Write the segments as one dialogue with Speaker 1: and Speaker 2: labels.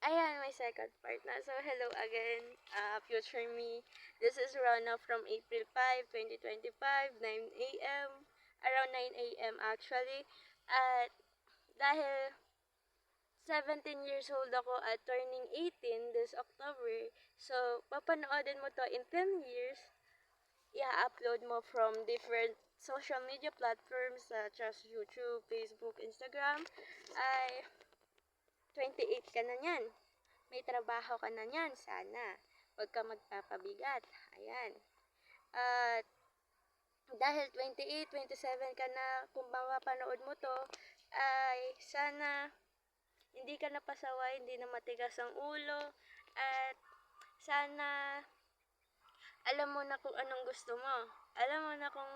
Speaker 1: Ayan, my second part na. So, hello again, future me. This is Rona from April 5, 2025, 9 a.m. Around 9 a.m. actually. At dahil 17 years old ako at turning 18 this October, so papanoodin mo to in 10 years, i-upload mo from different social media platforms such as YouTube, Facebook, Instagram, ay 28 ka na niyan. May trabaho ka na niyan, sana. Huwag ka magpapabigat. Ayan. At dahil 28, 27 ka na, kung mapapanood mo to, ay sana hindi ka napasaway, hindi na matigas ang ulo, at sana alam mo na kung anong gusto mo. Alam mo na kung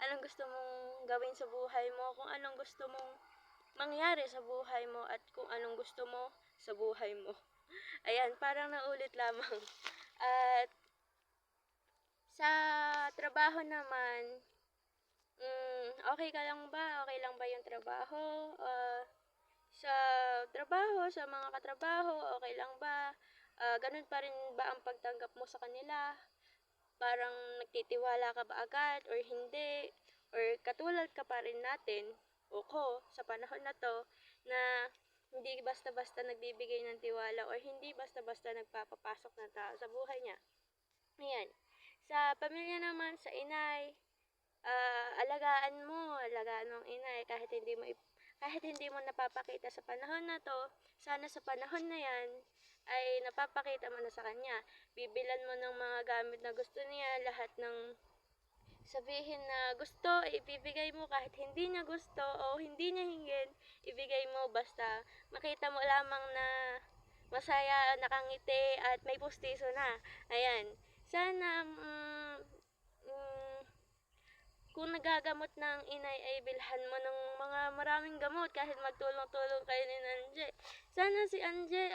Speaker 1: anong gusto mong gawin sa buhay mo, kung anong gusto mong mangyari sa buhay mo, at kung anong gusto mo sa buhay mo. Ayan, parang naulit lamang. At sa trabaho naman, okay ka lang ba? Okay lang ba yung trabaho? Sa trabaho, sa mga katrabaho, okay lang ba? Ganun pa rin ba ang pagtanggap mo sa kanila? Parang nagtitiwala ka ba agad or hindi? Or katulad ka pa rin natin, o ko, sa panahon na to, na hindi basta-basta nagbibigay ng tiwala or hindi basta-basta nagpapapasok ng tao sa buhay niya. Ayan. Sa pamilya naman, sa inay, alagaan mo ang inay kahit hindi mo napapakita sa panahon na to, sana sa panahon na yan ay napapakita mo na sa kanya. Bibilan mo ng mga gamit na gusto niya, lahat ng sabihin na gusto, ibibigay mo kahit hindi niya gusto o hindi niya hingin, ibigay mo basta makita mo lamang na masaya, nakangiti at may pustiso na. Ayan. Sana mm, kung nagagamot ng inay ay bilhan mo ng mga maraming gamot kahit magtulong-tulong kayo ni Anje. Sana si Anje,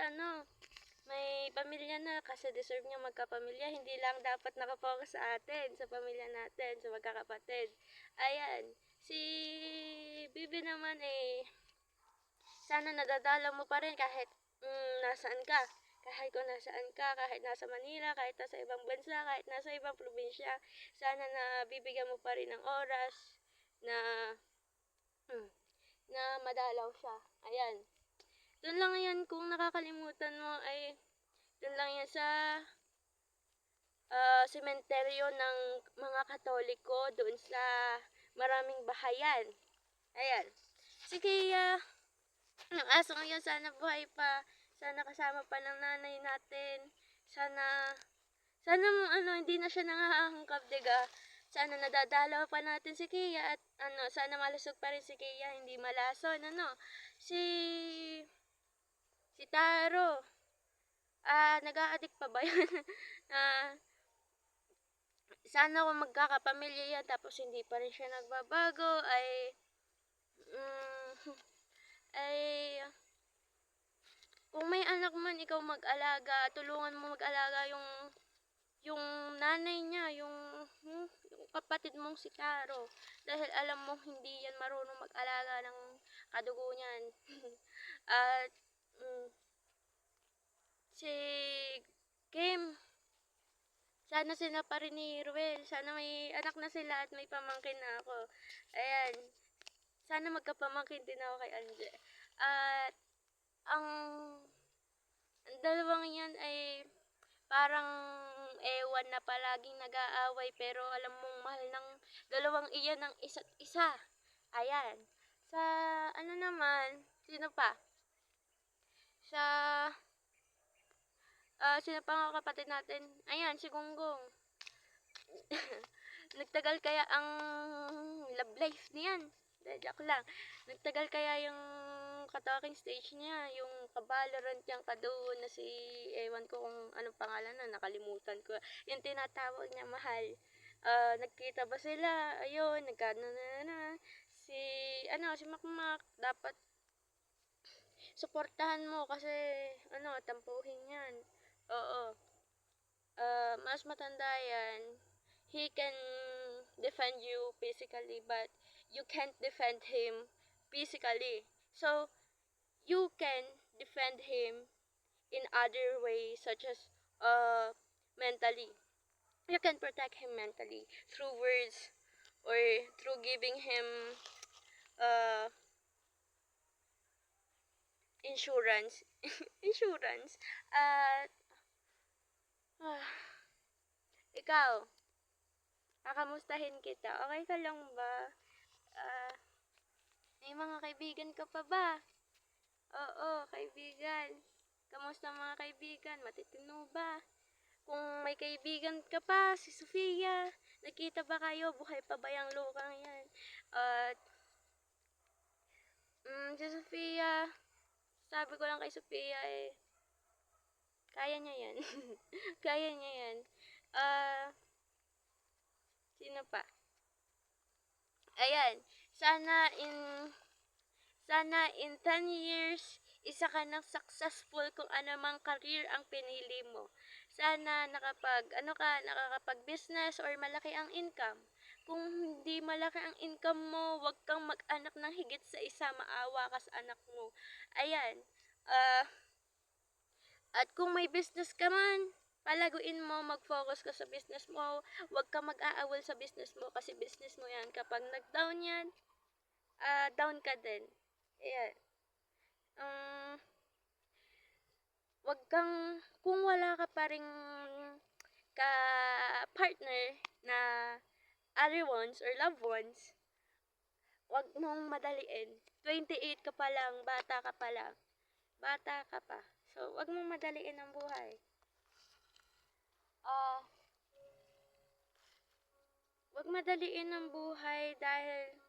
Speaker 1: may pamilya na kasi deserve niya magkapamilya. Hindi lang dapat nakapokus sa atin, sa pamilya natin, sa magkakapatid. Ayan. Si Bibi naman sana nadadala mo pa rin kahit nasaan ka. Kahit kung nasaan ka, kahit nasa Manila, kahit nasa ibang bansa, kahit nasa ibang probinsya, sana na bibigyan mo pa rin ng oras na mm, na madalaw siya. Ayan. Doon lang yan kung nakakalimutan mo ay doon lang yan sa sementeryo ng mga Katoliko doon sa maraming bahayan. Ayan. Sige, ang aso ngayon sana buhay pa. Sana kasama pa ng nanay natin. Sana hindi na siya nangahangkab, diga. Sana nadadalaw pa natin si Kia at sana malusog pa rin si Kia, hindi malason, Si si Taro, nag-a-addict pa ba yun? ah, Sana kung magkakapamilya yan tapos hindi pa rin siya nagbabago mm, ay kung may anak man ikaw mag-alaga, tulungan mo mag-alaga yung nanay niya, yung kapatid mong si Caro. Dahil alam mo hindi yan marunong mag-alaga ng kadugo niyan. At si Kim, sana sila pa rin ni Ruel. Sana may anak na sila at may pamangkin na ako. Ayan. Sana magkapamangkin din ako kay Anje. At ang dalawang yan ay parang ewan na palaging nag-aaway pero alam mong mahal ng dalawang iyan ng isa't isa. Ayan. Sa naman, sino pa? Sa sino pa nga kapatid natin? Ayan, si Gonggong. Nagtagal kaya ang love life niyan? Joke lang. Nagtagal kaya yung ka-talking stage niya, yung ka-Valorant niyang kadoon na si, ewan ko kung anong pangalan na, nakalimutan ko. Yung tinatawag niya mahal. Nagkita ba sila? Ayun, na. Si Makmak, dapat suportahan mo kasi, tampuhin yan. Oo. Mas matanda yan. He can defend you physically, but you can't defend him physically. So, you can defend him in other ways, such as mentally. You can protect him mentally through words or through giving him uh, insurance. Insurance. At ikaw, kakamustahin kita. Okay ka lang ba? Ah, may mga kaibigan ka pa ba? Oo, kaibigan. Kamusta mga kaibigan? Matitino ba? Kung may kaibigan ka pa, si Sofia, nakita ba kayo? Buhay pa ba yung lukang yan? At, si Sofia, sabi ko lang kay Sofia kaya niya yan. Kaya niya yan. Sino pa? Ayan, sana in Sana in 10 years, isa ka ng successful kung ano mang career ang pinili mo. Sana nakakapag-business or malaki ang income. Kung hindi malaki ang income mo, wag kang mag-anak ng higit sa isa, maawa ka sa anak mo. Ayan. At kung may business ka man, palaguin mo, mag-focus ka sa business mo. Wag kang mag-aawal sa business mo kasi business mo yan. Kapag nag-down yan, down ka din. Ayan. Kung wala ka pa ring ka-partner na other ones or loved ones, wag mong madaliin. 28 ka pa lang, bata ka pa lang. Bata ka pa. So, wag mong madaliin ang buhay. Wag madaliin ang buhay dahil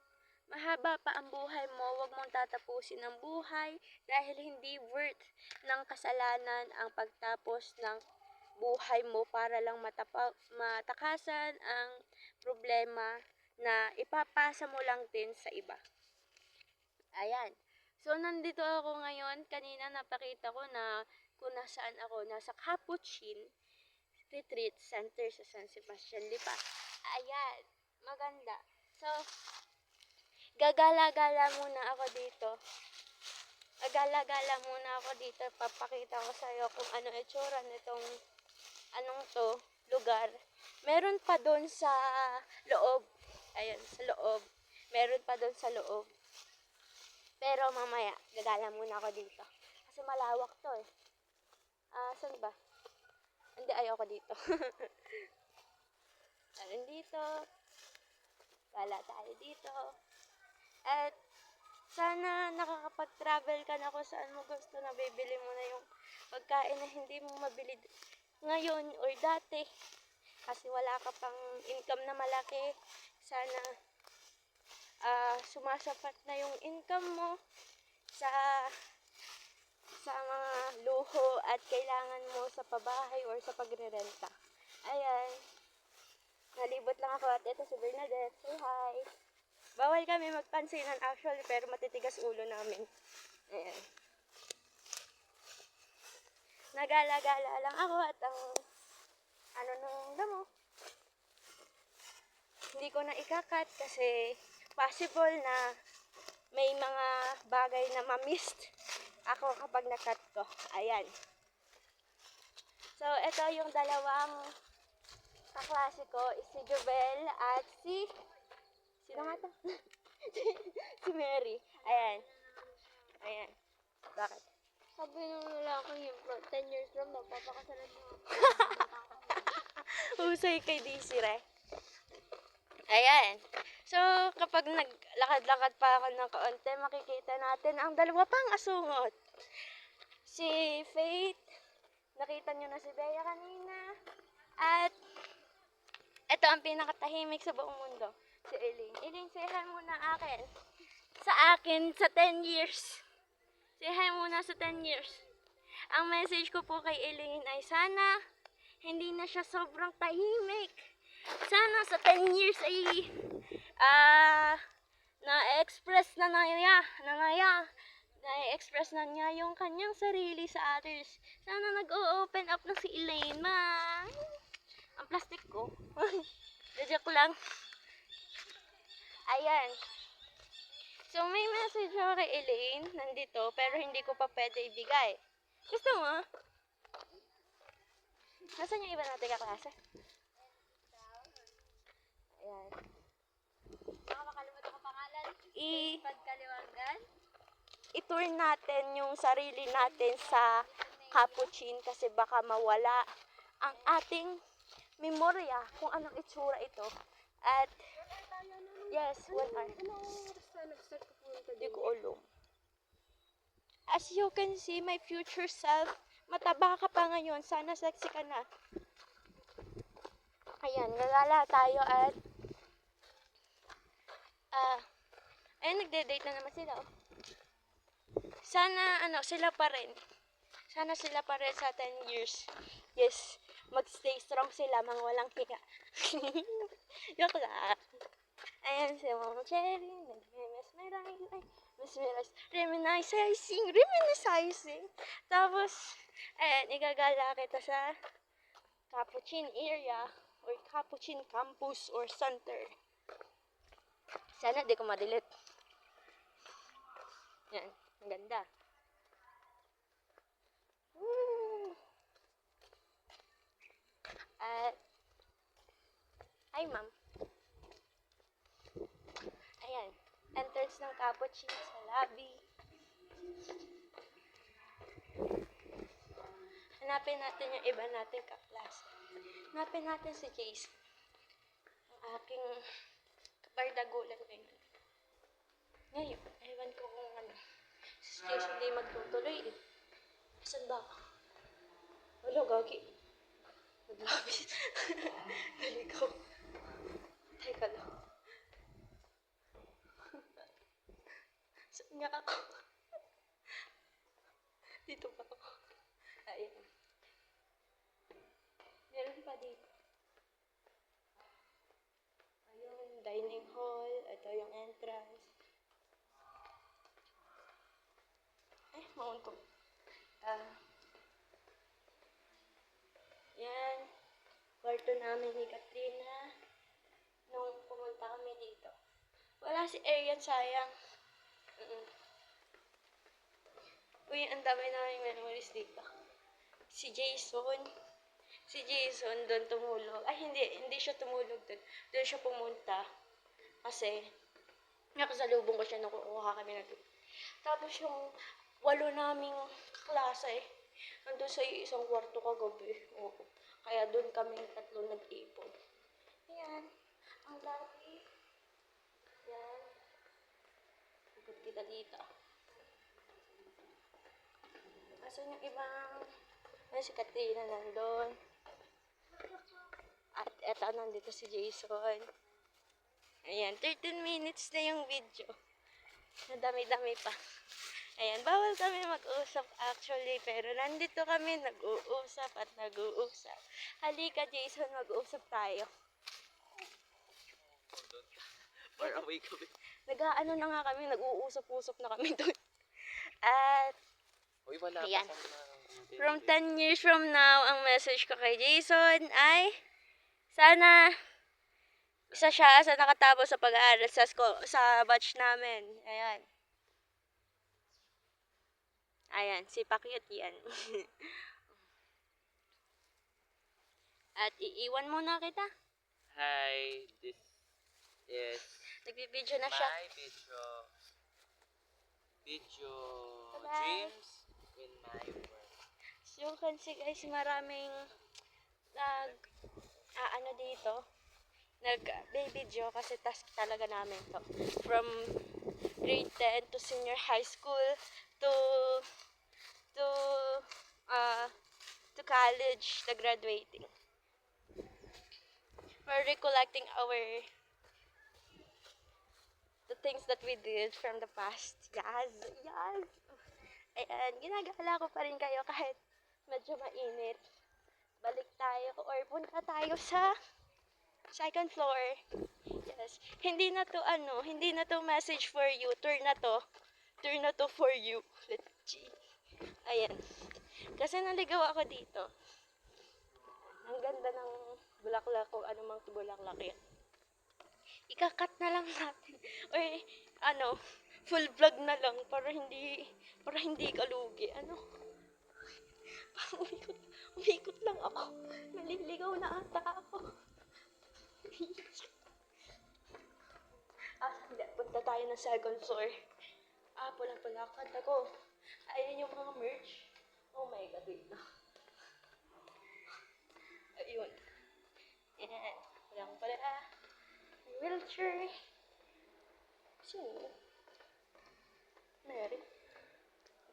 Speaker 1: mahaba pa ang buhay mo, wag mong tatapusin ang buhay dahil hindi worth ng kasalanan ang pagtapos ng buhay mo para lang matakasan ang problema na ipapasa mo lang din sa iba. Ayan. So, nandito ako ngayon. Kanina napakita ko na kung nasaan ako. Nasa Capuchin Retreat Center sa San Sebastian, Lipa. Ayan. Maganda. So, gagala-gala muna ako dito. Gagala-gala muna ako dito. Papakita ko sa iyo kung ano itsura nitong lugar. Meron pa doon sa loob. Ayun, sa loob. Meron pa doon sa loob. Pero mamaya, gagala muna ako dito. Kasi malawak to eh. Saan ba? Hindi, ayoko dito. Meron dito. Gala tayo dito. At sana nakakapag-travel ka na kung saan mo gusto, na bibili mo na yung pagkain na hindi mo mabili ngayon or dati. Kasi wala ka pang income na malaki. Sana sumasapat na yung income mo sa mga luho at kailangan mo sa pabahay or sa pagrerenta. Ayan. Nalibot lang ako at ito si Bernadette. Say hi. Bawal kami magpansinan actually, pero matitigas ulo namin. Ayan. Nagala-gala lang ako at ang nung damo. Hindi ko na ikakat kasi possible na may mga bagay na ma-missed ako kapag nakat ko. Ayan. So, ito yung dalawang kaklase ko, si Jubel at sino nga to? Si Mary. Ayan. Ayan. Bakit? Sabi nung lalaki yung 10 years from now, papakasalan mo. Husay kay Desiree. Ayan. So, kapag naglakad-lakad pa ako ng kaunti, makikita natin ang dalawa pang asungot. Si Faith, nakita nyo na si Bea kanina. At ito ang pinakatahimik sa buong mundo, si Eileen. Eileen, say hi muna sa akin sa 10 years. Say hi muna sa 10 years. Ang message ko po kay Eileen ay sana hindi na siya sobrang tahimik. Sana sa 10 years ay na-express na-express na niya yung kanyang sarili sa others. Sana nag-open up na si Elaine, ang plastic ko. Joke lang. Ayan. So, may message ako kay Elaine nandito, pero hindi ko pa pwede ibigay. Gusto mo? Nasaan yung iba natin kaklase? Ayan.
Speaker 2: Baka makalimutan ko pangalan. Pagkaliwangan.
Speaker 1: I-tour natin yung sarili natin sa Capuchin kasi baka mawala ang ating memorya kung anong itsura ito. At, yes, 1 hour. Hindi ko alam. As you can see, my future self, mataba ka pa ngayon. Sana sexy ka na. Ayan, gagala tayo at nagde-date na naman sila. Oh. Sana, sila pa rin. Sana sila pa rin sa 10 years. Yes, magstay strong sila, mga walang hiya. Joke lang. Ayan si Mama Cherry, nag-mesmerize, reminiscing. Tapos, ayan, igagala kita sa Capuchin area, or Capuchin campus, or center. Sana di ko madilit. Yan, ang ganda. At, hi ma'am. Ayan, entrance ng Capuchin sa lobby. Hanapin natin yung iba nating kaklase. Hanapin natin si Jason. Ang aking kapardagulan ngayon. Ngayon, ewan ko kung ano. Si Jason di magtutuloy eh. Asan ba ako? Wala, gagi. Naglabis. Naligaw. Teka lang. Saan nga ako? Dito pa ako. Ayan. Meron pa dito. Ayun, dining hall. Ito yung entrance. Ay, maunto. Yan. Kwarto namin ni Katrina. Nung pumunta kami dito. Wala si Arian, sayang. Uy, ang dami namin memories dito. Si Jason doon tumulog. Ay, hindi siya tumulog doon. Doon siya pumunta. Kasi, nakasalubong ko siya nung kukuha kami na doon. Tapos yung 8 naming klase, nandun sa isang kwarto kagabi. Oo. Kaya doon kami 3 nag-ipon. Ayan. Ang lobby. Ayan. Ikot kita dito. Asan yung ibang... Ay, si Katrina nandun. At eto, nandito si Jason. Ayan, 13 minutes na yung video. Nadami-dami pa. Ayan, bawal kami mag-usap actually, pero nandito kami nag-uusap at nag-uusap. Halika Jason, mag-uusap tayo.
Speaker 3: Far away kami.
Speaker 1: Nag-aano na nga kami, nag-uusap-usap na kami doon. At,
Speaker 3: Uy, wala
Speaker 1: ayan.
Speaker 3: pa sa
Speaker 1: From 10 years from now, ang message ko kay Jason ay, sana isa siya sa nakatapos sa pag-aaral sa batch namin. Ayan. Ayan, si Pakyut yan. At iiwan muna kita.
Speaker 3: Hi, this is
Speaker 1: Nagbibideo na siya.
Speaker 3: my video
Speaker 1: Bye-bye.
Speaker 3: dreams in my work.
Speaker 1: So, kasi guys, maraming dito, nag-video kasi task talaga namin to. From grade 10 to senior high school to college, the graduating. We're recollecting the things that we did from the past. Yes. Ayan, ginagala ko pa rin kayo kahit medyo mainit. Balik tayo or punta tayo sa second floor. Yes. Hindi na to message for you. Tour na to for you. Let's see. Ayan. Kasi naligaw ako dito. Ang ganda ng bulaklak o anumang bulaklak yan. Ikakat na lang natin. Or full vlog na lang para hindi ka lugi. Umikot lang ako. ng second floor. Pulang-pulakan ako. Ayun yung mga merch. Oh my God, wait na. Ayun. Ayan. Pulang-pula. May wheelchair. Sino? Mary.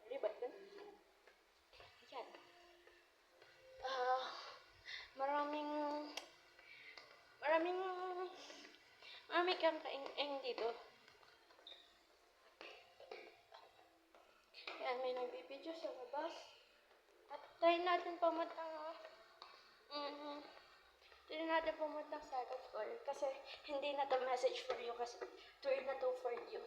Speaker 1: Mary ba yun? Ayan. Maraming marami kang kaing-ing dito. Ayan, may nagbibideo sa labas. At try natin pumuntang second floor kasi hindi na to message for you kasi tour na to for you.